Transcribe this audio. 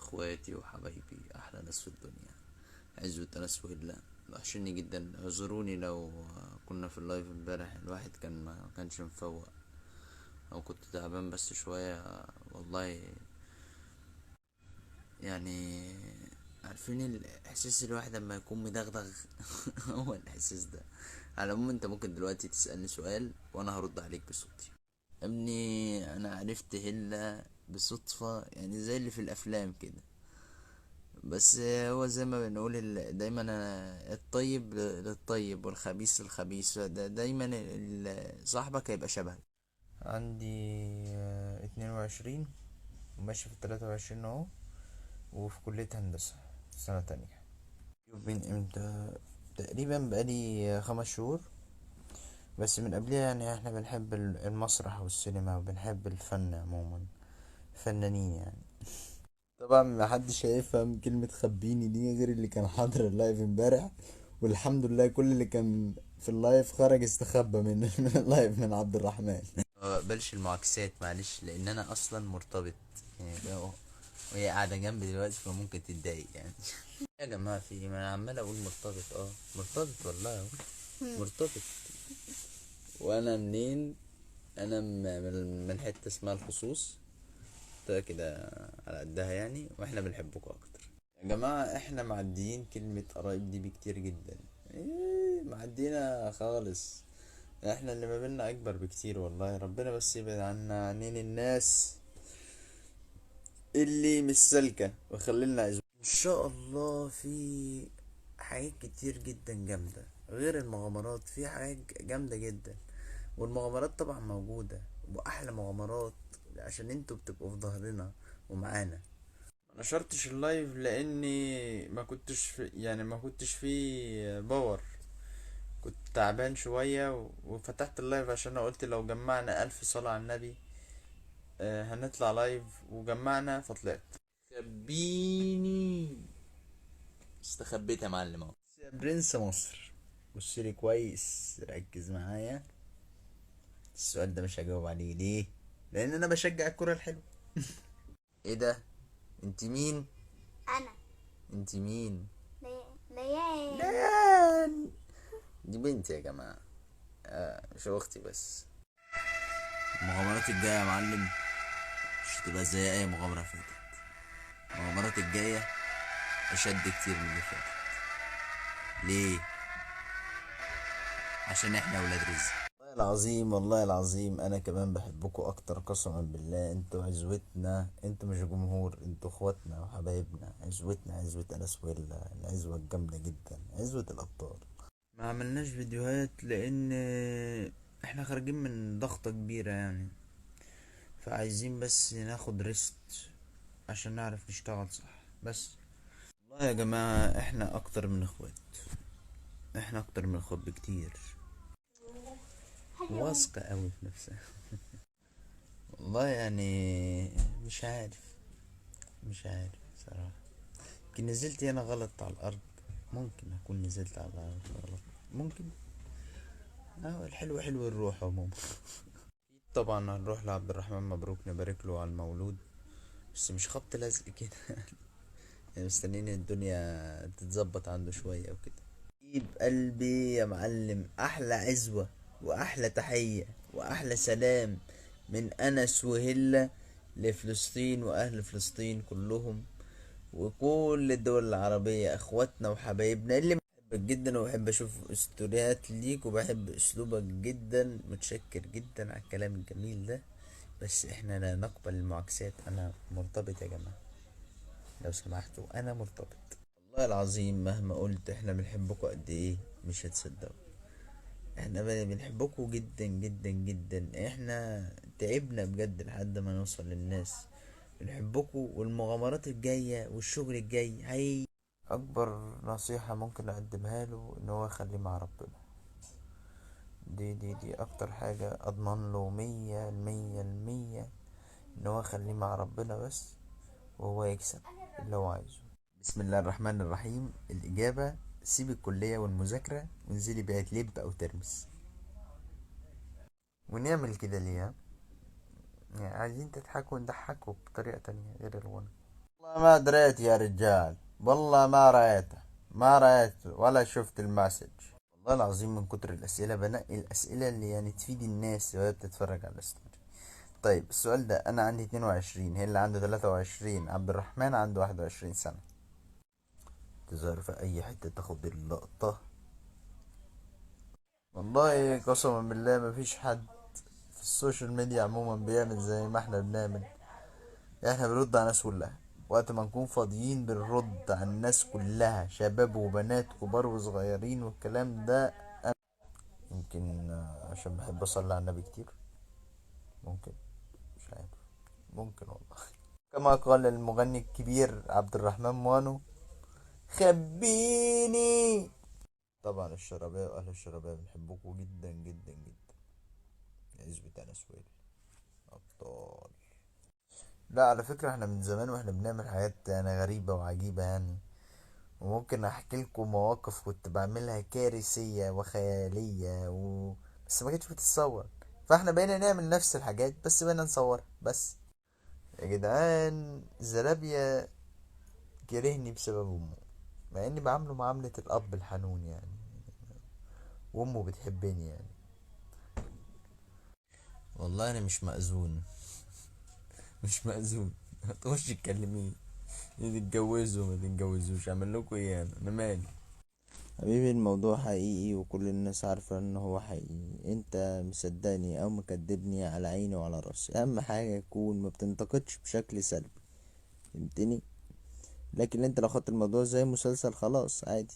اخواتي وحبايبي، احلى ناس في الدنيا، عزوة ناس وهلا. وحشني جدا، اعذروني لو كنا في اللايف امبارح الواحد ما كانش مفوق او كنت تعبان بس شوية والله. يعني عارفين الاحساس الواحد لما يكون مدغدغ هو الاحساس ده. على العموم انت ممكن دلوقتي تسألني سؤال وانا هرد عليك بصوتي. ابني انا عرفت هلا بصدفة، يعني زي اللي في الافلام كده. بس هو زي ما بنقول دايما الطيب للطيب والخبيث للخبيث، دايما صاحبك هيبقى شبهك. عندي 22 وماشي في 23 اهو، وفي كلية هندسة سنة تانية. من امتى؟ تقريبا بقالي 5 شهور. بس من قبلها يعني احنا بنحب المسرح والسينما وبنحب الفن عموما، فنانين يعني. طبعا ما حدش هيفهم كلمة خبيني دي غير اللي كان حاضر اللايف امبارح. والحمد لله كل اللي كان في اللايف خرج استخبى من من اللايف من عبد الرحمن. ما بقبلش المعاكسات معلش، لان انا اصلا مرتبط يعني وهي قاعدة جنبي دلوقتي فممكن تتضايق يعني. يا جماعة في إيه؟ ما انا عمال اقول مرتبط، مرتبط والله اهو. مرتبط. وانا منين؟ انا من حتة اسمها الخصوص، كده على قدها يعني، واحنا بنحبكم اكتر. يا جماعة احنا معديين كلمة قرايب دي بكتير جدا. ايه معدينا خالص. احنا اللي ما بينا اكبر بكتير والله، ربنا بس يبعد عنا عنين الناس اللي مش سالكة وخلينا عزوة ان شاء الله. في حاجات كتير جدا جامدة غير المغامرات، في حاجات جامدة جدا. والمغامرات طبعا موجودة، واحلى مغامرات عشان انتوا بتبقوا في ظهرنا ومعانا. نشرتش اللايف لاني ما كنتش فيه باور. كنت تعبان شوية وفتحت اللايف عشان أنا قلت لو جمعنا 1000 صلاة على النبي هنطلع لايف، وجمعنا فطلعت. خبيني. استخبيت يا معلم اهو. يا برنس مصر، بصلي كويس ركز معايا. السؤال ده مش هجاوب عليه ليه؟ لان انا بشجع الكرة الحلوة. ايه ده؟ انت مين؟ انا انت مين؟ ليان. ليان. دي بنتي يا جماعة، مش اختي بس. المغامرات الجاية يا معلم مش هتبقى زي اي مغامرة فاتت. المغامرات الجاية اشد كتير من اللي فاتت. ليه؟ عشان احنا ولاد رزق. والله العظيم والله العظيم انا كمان بحبكوا اكتر، قسما بالله. انتوا عزوتنا، انتوا مش جمهور، انتوا اخواتنا وحبايبنا. عزوتنا عزوة انس ويلا، العزوة الجامدة جدا، عزوة الابطال. ما عملناش فيديوهات لان احنا خارجين من ضغطة كبيرة يعني، فعايزين بس ناخد ريست عشان نعرف نشتغل صح بس. والله يا جماعة احنا اكتر من اخوات، احنا اكتر من اخوات بكتير. واثقة اوي في نفسها. والله يعني مش عارف، مش عارف صراحة. يمكن نزلت هنا غلط على الارض، ممكن اكون نزلت على الارض غلط، ممكن. الحلو حلو الروح عموما. طبعا هنروح لعبد الرحمن مبروك نبارك له على المولود، بس مش خبط لزق كده. يعني مستنيين الدنيا تتظبط عنده شوية وكده. حبيب قلبي يا معلم، احلى عزوة واحلى تحية واحلى سلام من انس وهلة لفلسطين واهل فلسطين كلهم وكل الدول العربية، اخواتنا وحبايبنا اللي بحبك جدا وبحب اشوف استوريات ليك وبحب اسلوبك جدا. متشكر جدا على الكلام الجميل ده، بس احنا لا نقبل المعاكسات. انا مرتبط يا جماعة، لو سمحتوا انا مرتبط. والله العظيم مهما قلت احنا بنحبكوا قد ايه مش هتصدقوا. احنا بنحبكوا جدا جدا جدا. احنا تعبنا بجد لحد ما نوصل للناس. بنحبكوا، والمغامرات الجاية والشغل الجاي هي اكبر نصيحة ممكن اقدمها له ان هو يخليه مع ربنا. دي اكتر حاجة اضمن له 100% ان هو يخليه مع ربنا بس، وهو يكسب اللي هو عايزه. بسم الله الرحمن الرحيم. الإجابة: سيب الكلية والمذاكرة وانزلي بقت لب أو ترمس. ونعمل كده ليه؟ يعني عايزين تضحكوا نضحكوا بطريقة تانية غير الغنى. والله ما دريت يا رجال، والله ما رأيت ولا شفت المسج. والله العظيم من كتر الأسئلة بنقي الأسئلة اللي يعني تفيد الناس وهي بتتفرج على الستوري. طيب السؤال ده، أنا عندي 22، هي اللي عنده 23، عبد الرحمن عنده 21 سنة. تظهر في أي حتة تاخد اللقطة. والله قسما بالله مفيش حد في السوشيال ميديا عموما بيعمل زي ما احنا بنعمل. احنا بنرد على الناس كلها، وقت ما نكون فاضيين بنرد على الناس كلها، شباب وبنات كبار وصغيرين والكلام ده. يمكن عشان بحب اصلي على النبي كتير، ممكن، مش عارف، ممكن والله. كما قال المغني الكبير عبد الرحمن موانو: خبيني. طبعا الشرابية واهل الشرابية بنحبكم جدا جدا جدا. عزبة انا سويل ابطال. لا على فكرة احنا من زمان واحنا بنعمل حاجات يعني غريبة وعجيبة يعني، وممكن احكي لكم مواقف كنت بعملها كارثية وخيالية بس ما كانتش بتتصور. فاحنا بقينا نعمل نفس الحاجات بس بقينا نصورها بس. يا جدعان زلابيا كرهني بسبب امه، مع اني بعامله معاملة الاب الحنون يعني، وامه بتحبني يعني. والله انا مش مأذون، مش مأذون. تخش تكلميه تتجوزوا ما تتجوزوش، اعمل لكم ايه؟ انا مالي. حبيبي الموضوع حقيقي وكل الناس عارفة ان هو حقيقي، انت مصدقني او مكدبني على عيني وعلى راسي، اهم حاجة يكون ما بتنتقدش بشكل سلبي، فهمتني؟ لكن انت لو خدت الموضوع زي مسلسل خلاص عادي.